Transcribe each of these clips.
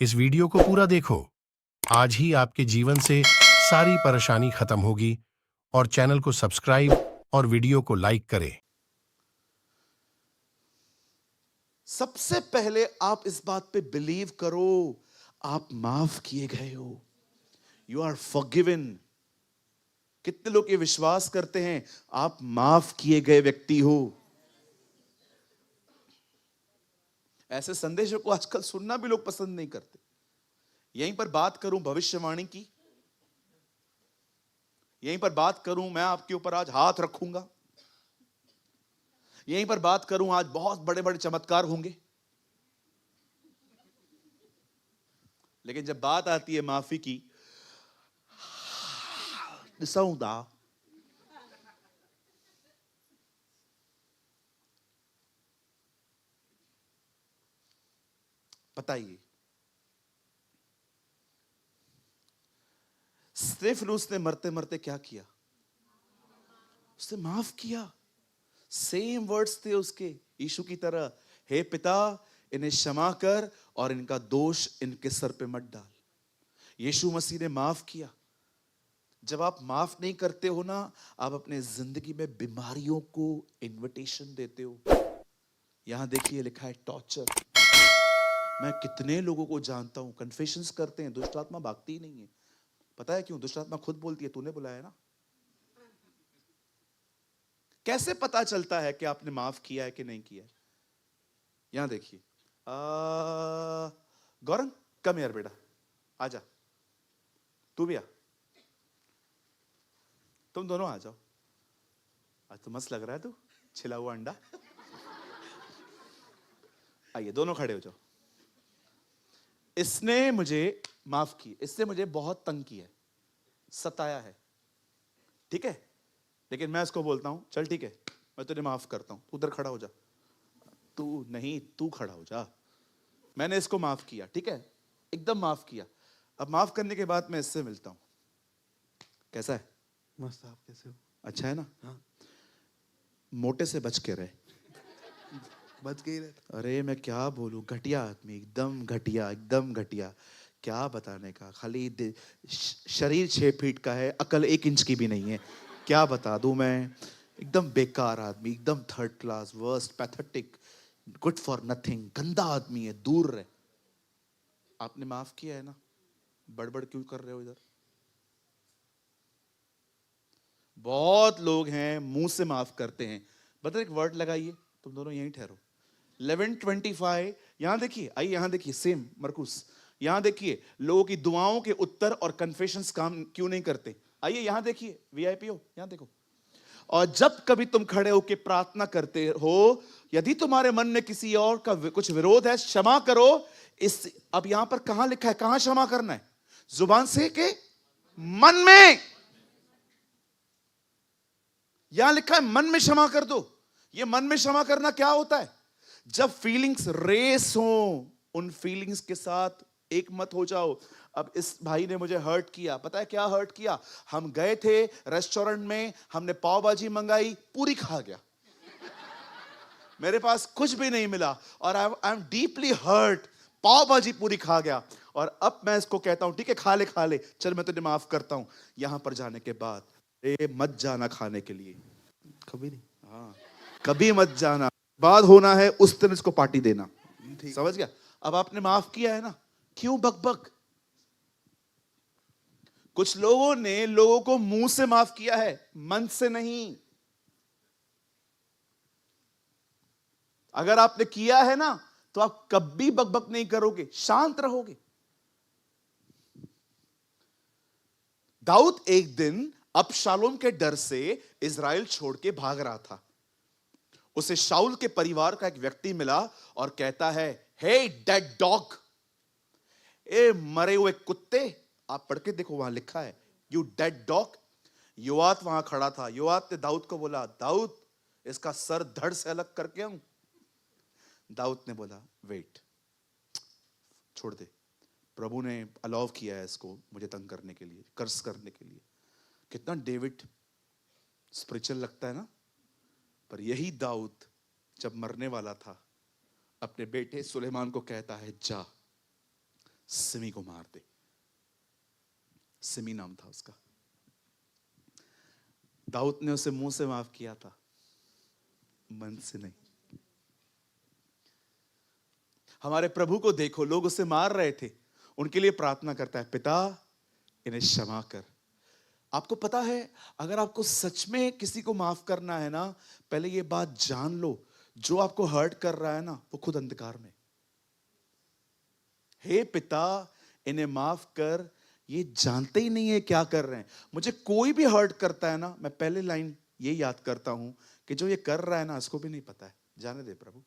इस वीडियो को पूरा देखो। आज ही आपके जीवन से सारी परेशानी खत्म होगी। और चैनल को सब्सक्राइब और वीडियो को लाइक करें। सबसे पहले आप इस बात पे बिलीव करो, आप माफ किए गए हो। You are forgiven. कितने लोग ये विश्वास करते हैं आप माफ किए गए व्यक्ति हो? ऐसे संदेशों को आजकल सुनना भी लोग पसंद नहीं करते। यहीं पर बात करूं भविष्यवाणी की, यहीं पर बात करूं मैं आपके ऊपर आज हाथ रखूंगा, यहीं पर बात करूं आज बहुत बड़े बड़े चमत्कार होंगे, लेकिन जब बात आती है माफी की, सौदा बताइए, स्तेफनुस ने मरते मरते क्या किया? उसने माफ किया। सेम वर्ड्स थे उसके यीशु की तरह, हे पिता इन्हें क्षमा कर और इनका दोष इनके सर पे मत डाल। यीशु मसीह ने माफ किया। जब आप माफ नहीं करते हो ना, आप अपने जिंदगी में बीमारियों को इनविटेशन देते हो। यहां देखिए लिखा है टॉर्चर। मैं कितने लोगों को जानता हूं कन्फेशंस करते हैं, दुष्ट आत्मा भागती ही नहीं है। पता है क्यों? दुष्ट आत्मा खुद बोलती है तूने बुलाया ना। कैसे पता चलता है कि आपने माफ किया है कि नहीं किया? यहां देखिए, गौरंग कम यार बेटा, आजा, तू भी आ, तुम दोनों आ जाओ। आज तो मस्त लग रहा है तू, छिला हुआ अंडा। आइए दोनों खड़े हो जाओ। इसने मुझे माफ की, इसने मुझे बहुत तंग किया है, सताया है, ठीक है, लेकिन मैं इसको बोलता हूं चल ठीक है मैं तुझे माफ करता हूं, तू उधर खड़ा हो जा। तू नहीं, तू खड़ा हो जा। मैंने इसको माफ किया, ठीक है, एकदम माफ किया। अब माफ करने के बाद मैं इससे मिलता हूं। कैसा है? मस्त। आप कैसे हो? अच्छा है ना? हाँ, मोटे से बच के रहे। बच गई रहता। अरे मैं क्या बोलूं, घटिया आदमी, एकदम घटिया, एकदम घटिया। क्या बताने का, खाली शरीर 6 फीट का है, अकल 1 इंच की भी नहीं है। क्या बता दूं मैं? एकदम बेकार आदमी, एकदम third class, worst, pathetic, good for nothing, गंदा आदमी है, दूर रहे। आपने माफ किया है ना, बड़बड़ क्यों कर रहे हो इधर? बहुत लोग हैं मुंह से माफ करते हैं। बता, एक वर्ड लगाइए, तुम दोनों यहीं ठहरो। 11:25, यहां देखिए, आइए यहां देखिए, सेम मरकुस, यहां देखिए, लोगों की दुआओं के उत्तर और कन्फेशंस काम क्यों नहीं करते। आइए यहां देखिए, वीआईपी हो, यहां देखो। और जब कभी तुम खड़े होकर प्रार्थना करते हो, यदि तुम्हारे मन में किसी और का कुछ विरोध है, क्षमा करो। इस अब यहां पर कहां लिखा है, कहां क्षमा करना है? जुबान से के मन में। यहां लिखा है मन में क्षमा कर दो। ये मन में क्षमा करना क्या होता है? जब फीलिंग्स रेस हो, उन फीलिंग्स के साथ एक मत हो जाओ। अब इस भाई ने मुझे हर्ट किया, पता है क्या हर्ट किया? हम गए थे रेस्टोरेंट में, हमने पाव भाजी मंगाई, पूरी खा गया, मेरे पास कुछ भी नहीं मिला, और आई एम डीपली हर्ट। पाव भाजी पूरी खा गया, और अब मैं इसको कहता हूं ठीक है खा ले, चल मैं तुझे माफ करता हूं। यहां पर जाने के बाद मत जाना खाने के लिए, कभी नहीं। हाँ, कभी मत जाना। बाद होना है उस दिन इसको पार्टी देना, ठीक। समझ गया? अब आपने माफ किया है ना, क्यों बकबक? कुछ लोगों ने लोगों को मुंह से माफ किया है, मन से नहीं। अगर आपने किया है ना, तो आप कभी बकबक नहीं करोगे, शांत रहोगे। दाऊद एक दिन अबशालोम के डर से इज़राइल छोड़ के भाग रहा था। उसे शाऊल के परिवार का एक व्यक्ति मिला और कहता है, हे डेड डॉग, ए मरे हुए कुत्ते। आप पढ़ के देखो, वहां लिखा है यू डेड डॉग। योआत वहां खड़ा था। योआत ने दाऊद को बोला, दाऊद इसका सर धड़ से अलग करके आऊं? दाऊद ने बोला, वेट, छोड़ दे, प्रभु ने अलाउ किया है इसको मुझे तंग करने के लिए, कर्स करने के लिए। कितना डेविड स्पिरिचुअल लगता है ना। पर यही दाऊद जब मरने वाला था, अपने बेटे सुलेमान को कहता है, जा सिमी को मार दे। सिमी नाम था उसका। दाऊद ने उसे मुंह से माफ किया था, मन से नहीं। हमारे प्रभु को देखो, लोग उसे मार रहे थे, उनके लिए प्रार्थना करता है, पिता इन्हें क्षमा कर। आपको पता है, अगर आपको सच में किसी को माफ करना है ना, पहले ये बात जान लो, जो आपको हर्ट कर रहा है ना, वो खुद अंधकार में। हे पिता इन्हें माफ कर, ये जानते ही नहीं है क्या कर रहे हैं। मुझे कोई भी हर्ट करता है ना, मैं पहले लाइन ये याद करता हूं कि जो ये कर रहा है ना, इसको भी नहीं पता है, जाने दे प्रभु।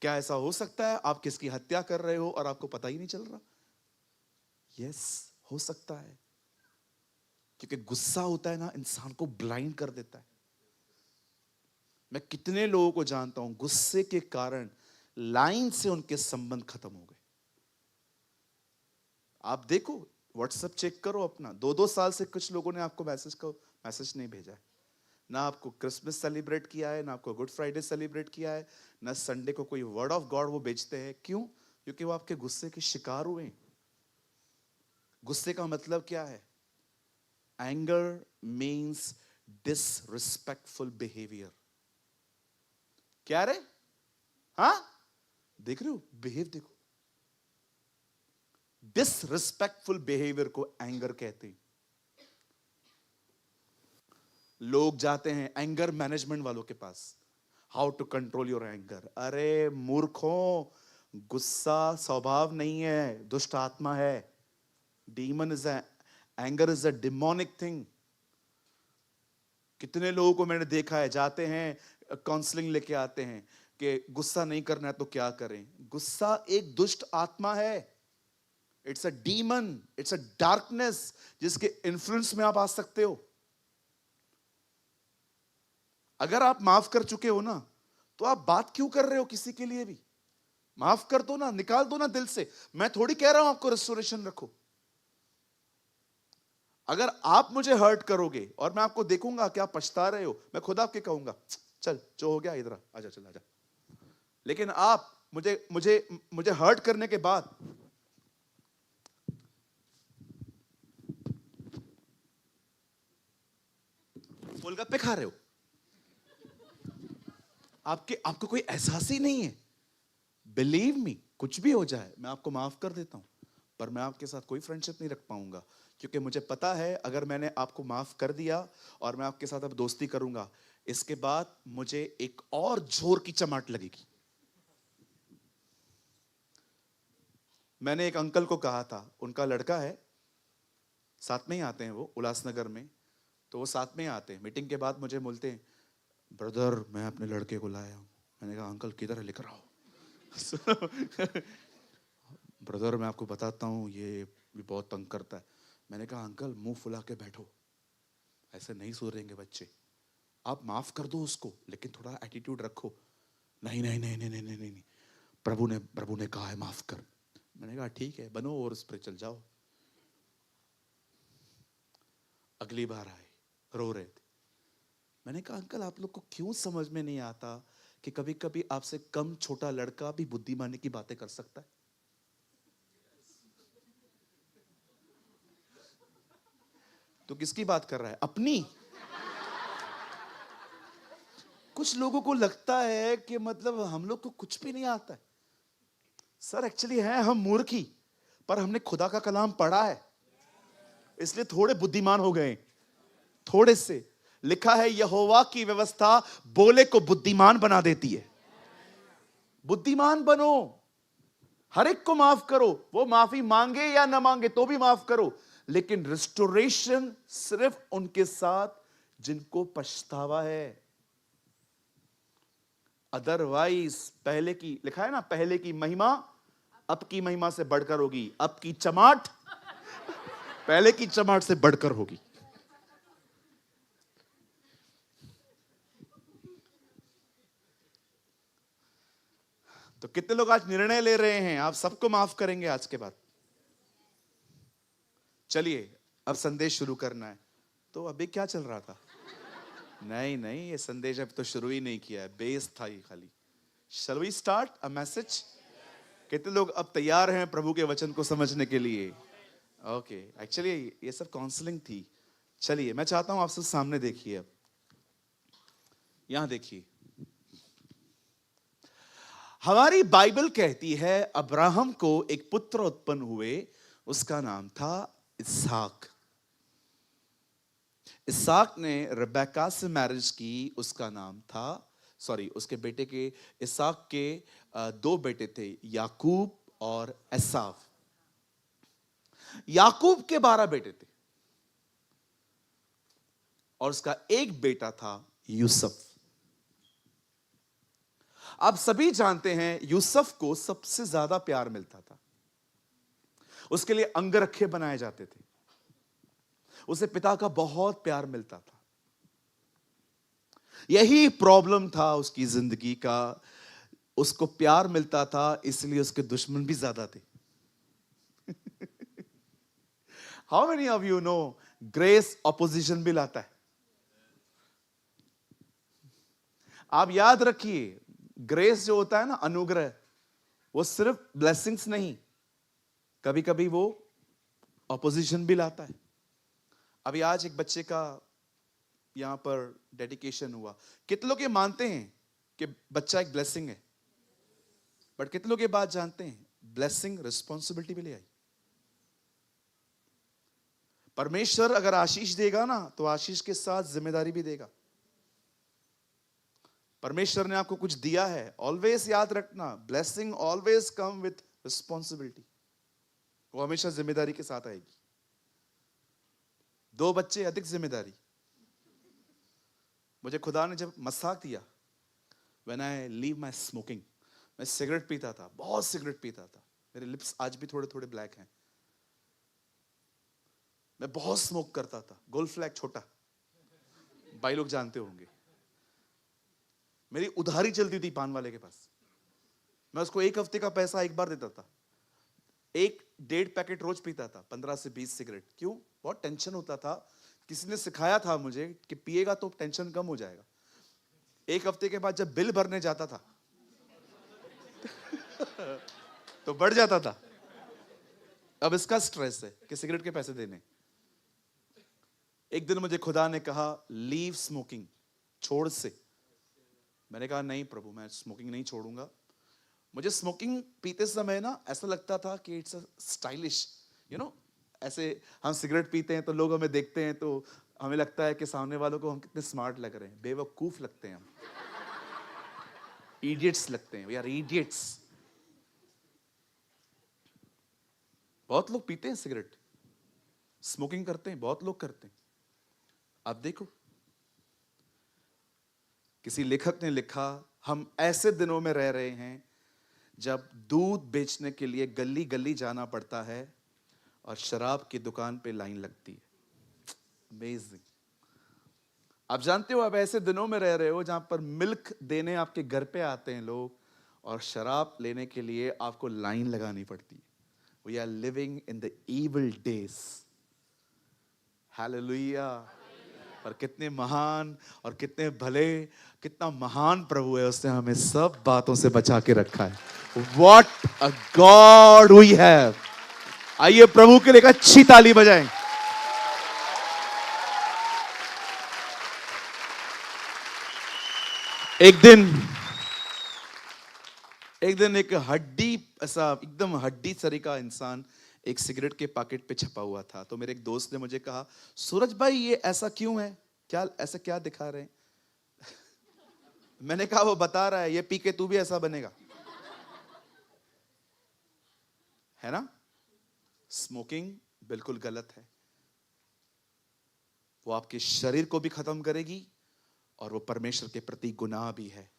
क्या ऐसा हो सकता है आप किसकी हत्या कर रहे हो और आपको पता ही नहीं चल रहा? यस, हो सकता है, क्योंकि गुस्सा होता है ना, इंसान को ब्लाइंड कर देता है। मैं कितने लोगों को जानता हूं, गुस्से के कारण लाइन से उनके संबंध खत्म हो गए। आप देखो, व्हाट्सएप चेक करो अपना, 2-2 साल से कुछ लोगों ने आपको मैसेज नहीं भेजा है। ना आपको क्रिसमस सेलिब्रेट किया है, ना आपको गुड फ्राइडे सेलिब्रेट किया है, ना संडे को कोई वर्ड ऑफ गॉड वो बेचते हैं। क्यों? क्योंकि वो आपके गुस्से के शिकार हुए। गुस्से का मतलब क्या है? Anger means disrespectful behaviour. क्या रे? हाँ, देख रहे हो? बिहेव देखो। डिसरिस्पेक्टफुल बिहेवियर को एंगर कहते हैं। लोग जाते हैं एंगर मैनेजमेंट वालों के पास, how to control your anger. अरे मूर्खों, गुस्सा स्वभाव नहीं है, दुष्ट आत्मा है। Demon is anger is a demonic thing. कितने लोगों को मैंने देखा है, जाते हैं काउंसलिंग लेके आते हैं कि गुस्सा नहीं करना है तो क्या करें। गुस्सा एक दुष्ट आत्मा है, it's a demon, it's a darkness, जिसके इन्फ्लुएंस में आप आ सकते हो। अगर आप माफ कर चुके हो ना, तो आप बात क्यों कर रहे हो किसी के लिए भी? माफ कर दो ना, निकाल दो ना दिल से। मैं थोड़ी कह रहा हूं आपको रेस्टोरेशन रखो। अगर आप मुझे हर्ट करोगे और मैं आपको देखूंगा कि आप पछता रहे हो, मैं खुद आपके कहूंगा चल जो हो गया इधर आजा, चल आजा। लेकिन आप मुझे मुझे मुझे हर्ट करने के बाद गोलगप्पे खा रहे हो, आपको कोई एहसास ही नहीं है। बिलीव मी, कुछ भी हो जाए मैं आपको माफ कर देता हूं, पर मैं आपके साथ कोई फ्रेंडशिप नहीं रख पाऊंगा, क्योंकि मुझे पता है अगर मैंने आपको माफ कर दिया और मैं आपके साथ अब दोस्ती करूंगा, इसके बाद मुझे एक और जोर की चमाट लगेगी। मैंने एक अंकल को कहा था, उनका लड़का है, साथ में ही आते हैं वो उल्लासनगर में, तो वो साथ में ही आते हैं। मीटिंग के बाद मुझे बोलते हैं, ब्रदर मैं अपने लड़के को लाया हूं। मैंने कहा अंकल किधर है, लेकर आओ। ब्रदर मैं आपको बताता हूँ, ये भी बहुत तंग करता है। मैंने कहा अंकल मुंह फुला के बैठो, ऐसे नहीं सुधरेंगे बच्चे, आप माफ कर दो उसको, लेकिन थोड़ा एटीट्यूड रखो। नहीं नहीं नहीं नहीं नहीं नहीं नहीं, प्रभु ने कहा है माफ कर। मैंने कहा ठीक है, बनो और उस पर चल जाओ। अगली बार आए, रो रहे थे। मैंने कहा अंकल आप लोग को क्यों समझ में नहीं आता कि कभी कभी आपसे कम छोटा लड़का भी बुद्धिमानी की बातें कर सकता है? तो किसकी बात कर रहा है? अपनी। कुछ लोगों को लगता है कि मतलब हम लोग को कुछ भी नहीं आता है। सर एक्चुअली है हम मूर्ख ही, पर हमने खुदा का कलाम पढ़ा है, इसलिए थोड़े बुद्धिमान हो गए, थोड़े से। लिखा है यहोवा की व्यवस्था बोले को बुद्धिमान बना देती है। बुद्धिमान बनो, हर एक को माफ करो, वो माफी मांगे या ना मांगे तो भी माफ करो, लेकिन रिस्टोरेशन सिर्फ उनके साथ जिनको पछतावा है। अदरवाइज पहले की, लिखा है ना, पहले की महिमा अब की महिमा से बढ़कर होगी, अब की चमाट पहले की चमाट से बढ़कर होगी। तो कितने लोग आज निर्णय ले रहे हैं आप सबको माफ करेंगे आज के बाद? चलिए अब संदेश शुरू करना है। तो अभी क्या चल रहा था? नहीं नहीं, ये संदेश अब तो शुरू ही नहीं किया है, बेस था ये खाली। Shall we start a message? कितने लोग अब तैयार हैं प्रभु के वचन को समझने के लिए? ओके, एक्चुअली ये सब काउंसलिंग थी। चलिए, मैं चाहता हूं आप सब सामने देखिए। अब यहां देखिए, हमारी बाइबल कहती है अब्राहम को एक पुत्र उत्पन्न हुए, उसका नाम था इसहाक। इसहाक ने रिबेका से मैरिज की, उसका नाम था, उसके बेटे के, इसहाक के दो बेटे थे, याकूब और एसाव। याकूब के 12 बेटे थे और उसका एक बेटा था यूसुफ। आप सभी जानते हैं यूसुफ को सबसे ज्यादा प्यार मिलता था, उसके लिए अंगरखे बनाए जाते थे, उसे पिता का बहुत प्यार मिलता था। यही प्रॉब्लम था उसकी जिंदगी का, उसको प्यार मिलता था इसलिए उसके दुश्मन भी ज्यादा थे। How many of you know grace opposition भी लाता है? आप याद रखिए, ग्रेस जो होता है ना, अनुग्रह, वो सिर्फ ब्लेसिंग्स नहीं, कभी कभी वो ऑपोजिशन भी लाता है। अभी आज एक बच्चे का यहां पर डेडिकेशन हुआ। कितने लोग ये मानते हैं कि बच्चा एक ब्लेसिंग है? बट कितने लोग ये बात जानते हैं ब्लेसिंग रिस्पॉन्सिबिलिटी भी ले आई। परमेश्वर अगर आशीष देगा ना, तो आशीष के साथ जिम्मेदारी भी देगा। परमेश्वर ने आपको कुछ दिया है, ऑलवेज याद रखना, blessing always come with responsibility. वो हमेशा जिम्मेदारी के साथ आएगी। 2 बच्चे अधिक जिम्मेदारी। मुझे खुदा ने जब मसाक दिया, when I leave my smoking, मैं सिगरेट पीता था, बहुत सिगरेट पीता था, मेरे लिप्स आज भी थोड़े थोड़े ब्लैक हैं। मैं बहुत स्मोक करता था, गोल्ड फ्लैग छोटा, भाई लोग जानते होंगे। मेरी उधारी चलती थी पान वाले के पास, मैं उसको 1 हफ्ते का पैसा एक बार देता था। 1-1.5 पैकेट रोज पीता था, 15 से 20 सिगरेट। क्यों? बहुत टेंशन होता था। किसी ने सिखाया था मुझे कि पिएगा तो टेंशन कम हो जाएगा। 1 हफ्ते के बाद जब बिल भरने जाता था तो बढ़ जाता था। अब इसका स्ट्रेस है कि सिगरेट के पैसे देने। एक दिन मुझे खुदा ने कहा लीव स्मोकिंग, छोड़ से। मैंने कहा नहीं प्रभु, मैं स्मोकिंग नहीं छोड़ूंगा। मुझे स्मोकिंग पीते समय ना ऐसा लगता था कि इट्स स्टाइलिश, यू नो, ऐसे हम सिगरेट पीते हैं तो लोग हमें देखते हैं तो हमें लगता है कि सामने वालों को हम कितने स्मार्ट लग रहे हैं। बेवकूफ लगते हैं हम, इडियट्स लगते हैं, वी आर इडियट्स। बहुत लोग पीते हैं सिगरेट, स्मोकिंग करते हैं, बहुत लोग करते हैं। आप देखो, किसी लेखक ने लिखा, हम ऐसे दिनों में रह रहे हैं जब दूध बेचने के लिए गली गली जाना पड़ता है और शराब की दुकान पे लाइन लगती है। अमेजिंग। आप जानते हो, आप ऐसे दिनों में रह रहे हो जहां पर मिल्क देने आपके घर पे आते हैं लोग और शराब लेने के लिए आपको लाइन लगानी पड़ती है। We are living in the evil days. Hallelujah. पर कितने महान और कितने भले, कितना महान प्रभु है, उसने हमें सब बातों से बचा के रखा है। What a God we have। आइए प्रभु के लिए एक अच्छी ताली बजाएं। एक दिन एक हड्डी, ऐसा एकदम हड्डी सरी का इंसान एक सिगरेट के पैकेट पे छपा हुआ था। तो मेरे एक दोस्त ने मुझे कहा, सूरज भाई ये ऐसा क्यों है, क्या ऐसा क्या दिखा रहे हैं? मैंने कहा वो बता रहा है, ये पी के तू भी ऐसा बनेगा, है ना। स्मोकिंग बिल्कुल गलत है। वो आपके शरीर को भी खत्म करेगी और वो परमेश्वर के प्रति गुनाह भी है।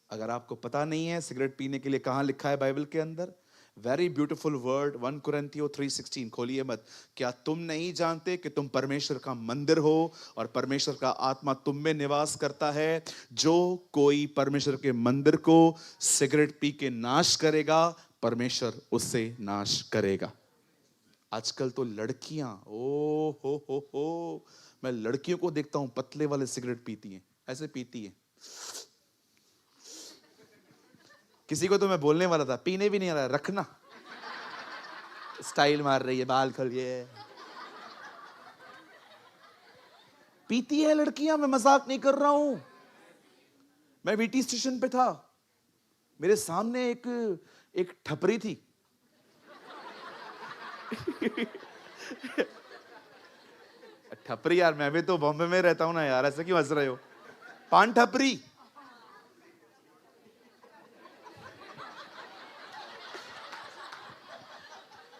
अगर आपको पता नहीं है सिगरेट पीने के लिए कहां लिखा है बाइबल के अंदर, वेरी ब्यूटीफुल वर्ड, 1 कुरिन्थियों 3:16, खोलिए मत। क्या तुम नहीं जानते कि तुम परमेश्वर का मंदिर हो और परमेश्वर का आत्मा तुम में निवास करता है? जो कोई परमेश्वर के मंदिर को सिगरेट पी के नाश करेगा, परमेश्वर उससे नाश करेगा। आजकल तो लड़कियां, ओ हो, मैं लड़कियों को देखता हूं पतले वाले सिगरेट पीती हैं, ऐसे पीती हैं। किसी को तो मैं बोलने वाला था, पीने भी नहीं आ रहा, रखना। स्टाइल मार रही है, बाल खोलिए। पीती है लड़कियां, मैं मजाक नहीं कर रहा हूं। मैं वीटी स्टेशन पे था, मेरे सामने एक ठपरी थी। ठपरी यार, मैं भी तो बॉम्बे में रहता हूं ना यार, ऐसे क्यों हंस रहे हो? पान ठपरी।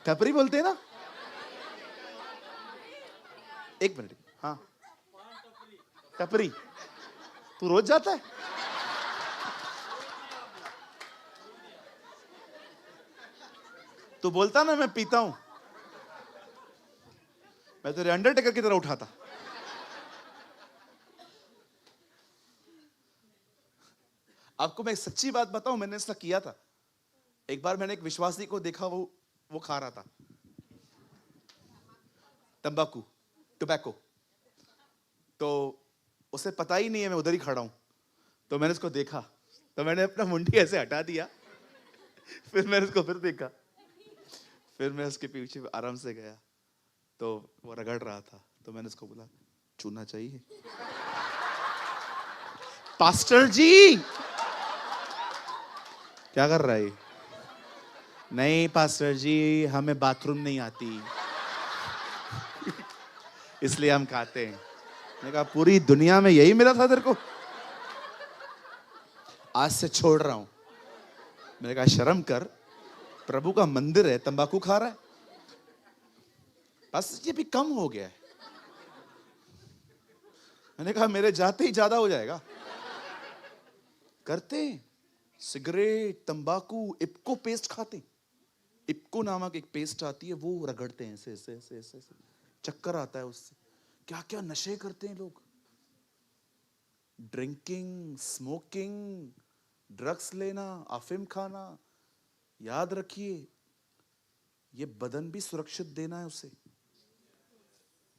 ठपरी बोलते हैं ना? एक मिनट, हाँ टपरी। तू रोज जाता है? तू बोलता ना मैं पीता हूं, मैं तेरे अंडरटेकर की तरह उठाता। आपको मैं एक सच्ची बात बताऊं, मैंने ऐसा किया था। एक बार मैंने एक विश्वासी को देखा, वो खा रहा था तंबाकू, टोबैको। तो उसे पता ही नहीं है मैं उधर ही खड़ा हूं। तो मैंने उसको देखा, तो मैंने अपना मुंडी ऐसे हटा दिया। फिर मैंने उसको फिर देखा, फिर मैं उसके पीछे आराम से गया। तो वो रगड़ रहा था, तो मैंने उसको बोला, चूना चाहिए? पास्टर जी क्या कर रहा है? नहीं पास्टर जी, हमें बाथरूम नहीं आती, इसलिए हम खाते हैं। मैंने कहा पूरी दुनिया में यही मिला था तेरे को? आज से छोड़ रहा हूं। मैंने कहा शर्म कर, प्रभु का मंदिर है, तंबाकू खा रहा है? बस ये भी कम हो गया है। मैंने कहा मेरे जाते ही ज्यादा हो जाएगा। करते सिगरेट, तंबाकू, इप्को पेस्ट खाते। इप्को नामक एक पेस्ट आती है, वो रगड़ते हैं ऐसे ऐसे ऐसे ऐसे, चक्कर आता है उससे। क्या क्या नशे करते हैं लोग। ड्रिंकिंग, स्मोकिंग, ड्रग्स लेना, अफीम खाना। याद रखिए, ये बदन भी सुरक्षित देना है उसे,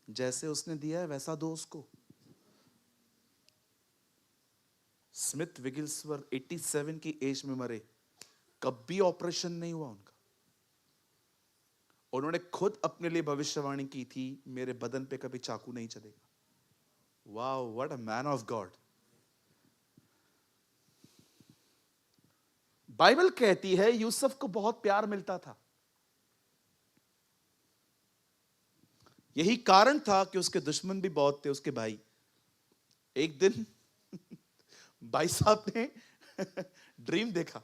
जैसे उसने दिया है वैसा दो उसको। स्मिथ विगिल्सवर्थ 87 की एज में मरे, कभी ऑपरेशन नहीं हुआ उनका। उन्होंने खुद अपने लिए भविष्यवाणी की थी, मेरे बदन पे कभी चाकू नहीं चलेगा। Wow, what a man of God. Bible कहती है यूसुफ को बहुत प्यार मिलता था। यही कारण था कि उसके दुश्मन भी बहुत थे, उसके भाई। एक दिन भाई साहब ने ड्रीम देखा।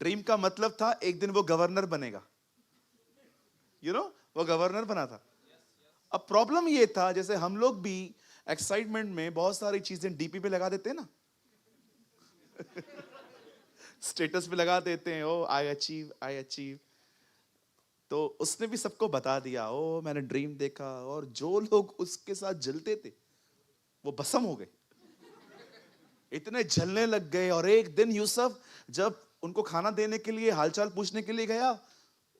ड्रीम का मतलब था एक दिन वो गवर्नर बनेगा। वो गवर्नर बना था। अब प्रॉब्लम ये था, जैसे हम लोग भी एक्साइटमेंट में बहुत सारी चीजें डीपी पे लगा देते हैं ना, स्टेटस पे लगा देते हैं, ओ आई अचीव, आई अचीव। तो उसने भी सबको बता दिया, ओ मैंने ड्रीम देखा। और जो लोग उसके साथ जलते थे वो भस्म हो गए, इतने जलने लग गए। और एक दिन यूसुफ जब उनको खाना देने के लिए, हालचाल पूछने के लिए गया,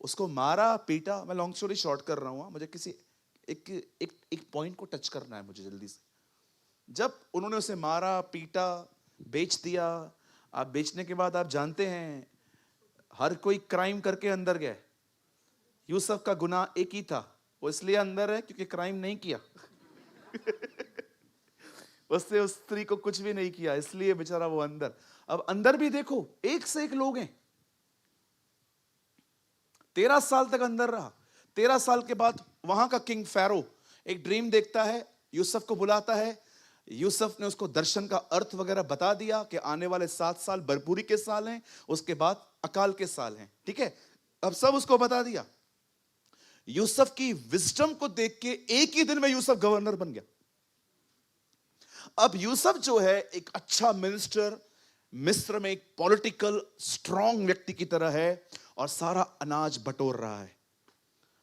उसको मारा, पीटा। मैं लॉन्ग स्टोरी शॉर्ट कर रहा हूं, मुझे किसी एक पॉइंट को टच करना है मुझे जल्दी से। जब उन्होंने उसे मारा, पीटा, बेच दिया। आप बेचने के बाद आप जानते हैं हर कोई क्राइम करके अंदर गया। यूसुफ का गुनाह एक ही था, वो इसलिए अंदर है क्योंकि क्राइम नहीं किया। उसने उस स्त्री को कुछ भी नहीं किया, इसलिए बेचारा वो अंदर। अब अंदर भी देखो, एक से एक लोग हैं। 13 साल तक अंदर रहा। 13 साल के बाद वहां का किंग फैरो एक ड्रीम देखता है, यूसुफ को बुलाता है। यूसुफ ने उसको दर्शन का अर्थ वगैरह बता दिया कि आने वाले 7 साल भरपूरी के साल हैं, उसके बाद अकाल के साल हैं। ठीक है, अब सब उसको बता दिया। यूसुफ की विजडम को देख के एक ही दिन में यूसुफ गवर्नर बन गया। अब यूसुफ जो है एक अच्छा मिनिस्टर, मिस्र में एक पॉलिटिकल स्ट्रांग व्यक्ति की तरह है, और सारा अनाज बटोर रहा है।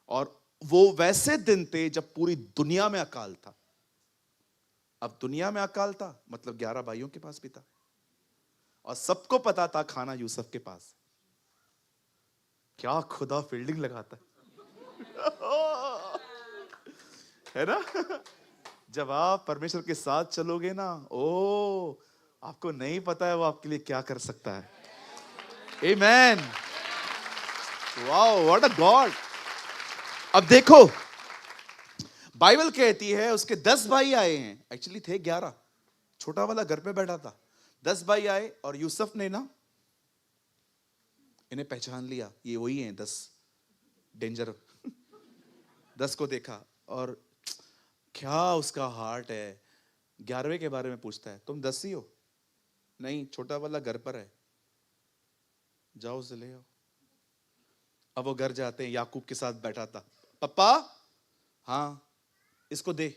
और वो वैसे दिन थे जब पूरी दुनिया में अकाल था। अब दुनिया में अकाल था मतलब 11 भाइयों के पास भी था, और सबको पता था खाना यूसुफ के पास। क्या खुदा फील्डिंग लगाता है ना। जब आप परमेश्वर के साथ चलोगे ना, ओ आपको नहीं पता है वो आपके लिए क्या कर सकता है। Amen. Wow, what a God. अब देखो, बाइबल कहती है उसके 10 भाई आए हैं, एक्चुअली थे 11, छोटा वाला घर पे बैठा था। 10 भाई आए और यूसुफ ने ना इन्हें पहचान लिया, ये वही हैं 10 डेंजर। 10 को देखा और क्या उसका हार्ट है। 11वें के बारे में पूछता है, तुम 10 ही हो? नहीं, छोटा वाला घर पर है, जाओ उसे ले आओ। अब वो घर जाते हैं, याकूब के साथ बैठा था। पप्पा, हाँ, इसको दे।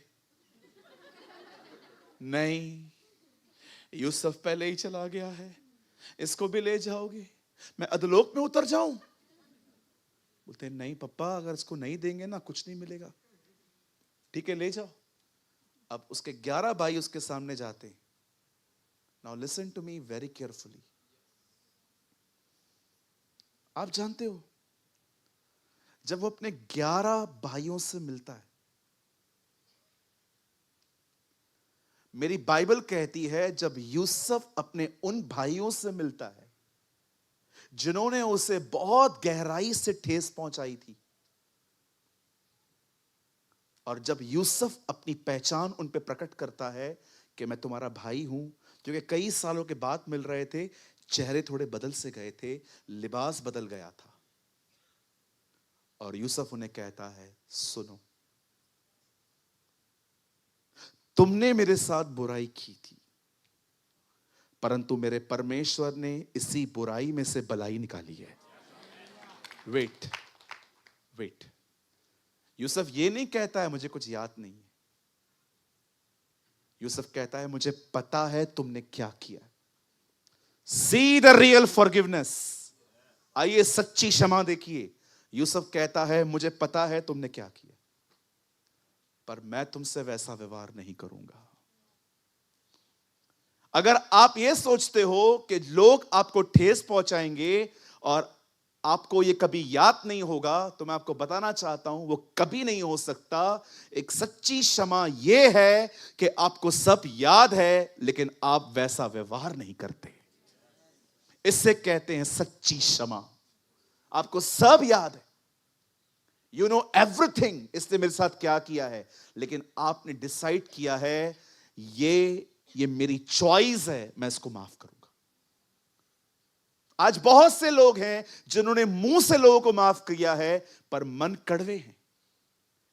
नहीं, यूसुफ पहले ही चला गया है, इसको भी ले जाओगे? मैं अधलोक में उतर जाऊं? बोलते हैं नहीं पप्पा, अगर इसको नहीं देंगे ना कुछ नहीं मिलेगा। ठीक है, ले जाओ। अब उसके 11 भाई उसके सामने जाते। Now listen to me very carefully. आप जानते हो, जब वो अपने 11 भाइयों से मिलता है, मेरी बाइबल कहती है जब यूसुफ अपने उन भाइयों से मिलता है जिन्होंने उसे बहुत गहराई से ठेस पहुंचाई थी, और जब यूसुफ अपनी पहचान उन पे प्रकट करता है कि मैं तुम्हारा भाई हूं, क्योंकि कई सालों के बाद मिल रहे थे, चेहरे थोड़े बदल से गए थे, लिबास बदल गया था, और यूसुफ उन्हें कहता है सुनो, तुमने मेरे साथ बुराई की थी, परंतु मेरे परमेश्वर ने इसी बुराई में से भलाई निकाली है। वेट वेट, यूसुफ ये नहीं कहता है मुझे कुछ याद नहीं है। यूसुफ कहता है मुझे पता है तुमने क्या किया। See the real forgiveness. आइए सच्ची क्षमा देखिए। यूसुफ कहता है मुझे पता है तुमने क्या किया, पर मैं तुमसे वैसा व्यवहार नहीं करूंगा। अगर आप यह सोचते हो कि लोग आपको ठेस पहुंचाएंगे और आपको यह कभी याद नहीं होगा, तो मैं आपको बताना चाहता हूं वो कभी नहीं हो सकता। एक सच्ची क्षमा यह है कि आपको सब याद है लेकिन आप वैसा व्यवहार नहीं करते। इससे कहते हैं सच्ची क्षमा। आपको सब याद है, यू नो एवरीथिंग, इसने मेरे साथ क्या किया है, लेकिन आपने डिसाइड किया है ये मेरी चॉइस है, मैं इसको माफ करूंगा। आज बहुत से लोग हैं जिन्होंने मुंह से लोगों को माफ किया है पर मन कड़वे हैं।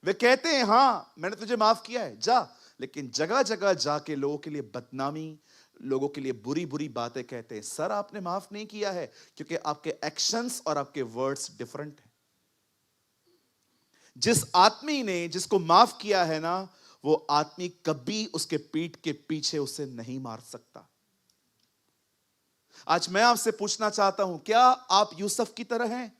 वे कहते हैं हां मैंने तुझे माफ किया है, जा, लेकिन जगह जगह जाके लोगों के लिए बदनामी, लोगों के लिए बुरी बुरी बातें कहते हैं। सर आपने माफ नहीं किया है क्योंकि आपके एक्शंस और आपके वर्ड्स डिफरेंट हैं। जिस आदमी ने जिसको माफ किया है ना, वो आदमी कभी उसके पीठ के पीछे उसे नहीं मार सकता। आज मैं आपसे पूछना चाहता हूं, क्या आप यूसुफ की तरह हैं?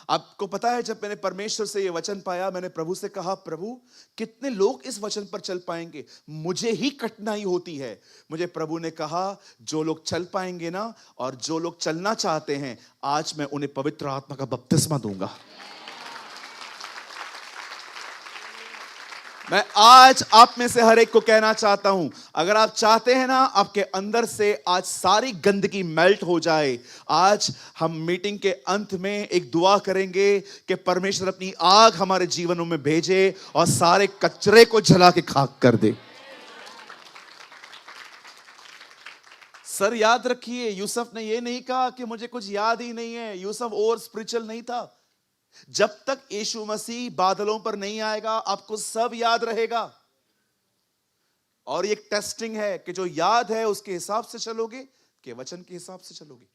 आपको पता है जब मैंने परमेश्वर से यह वचन पाया, मैंने प्रभु से कहा प्रभु कितने लोग इस वचन पर चल पाएंगे, मुझे ही कठिनाई होती है। मुझे प्रभु ने कहा जो लोग चल पाएंगे ना, और जो लोग चलना चाहते हैं, आज मैं उन्हें पवित्र आत्मा का बपतिस्मा दूंगा। मैं आज आप में से हर एक को कहना चाहता हूं, अगर आप चाहते हैं ना आपके अंदर से आज सारी गंदगी मेल्ट हो जाए, आज हम मीटिंग के अंत में एक दुआ करेंगे कि परमेश्वर अपनी आग हमारे जीवनों में भेजे और सारे कचरे को जला के खाक कर दे। सर याद रखिए, यूसुफ ने यह नहीं कहा कि मुझे कुछ याद ही नहीं है। यूसुफ और स्पिरिचुअल नहीं था। जब तक यीशु मसीह बादलों पर नहीं आएगा आपको सब याद रहेगा। और ये एक टेस्टिंग है कि जो याद है उसके हिसाब से चलोगे कि वचन के हिसाब से चलोगे।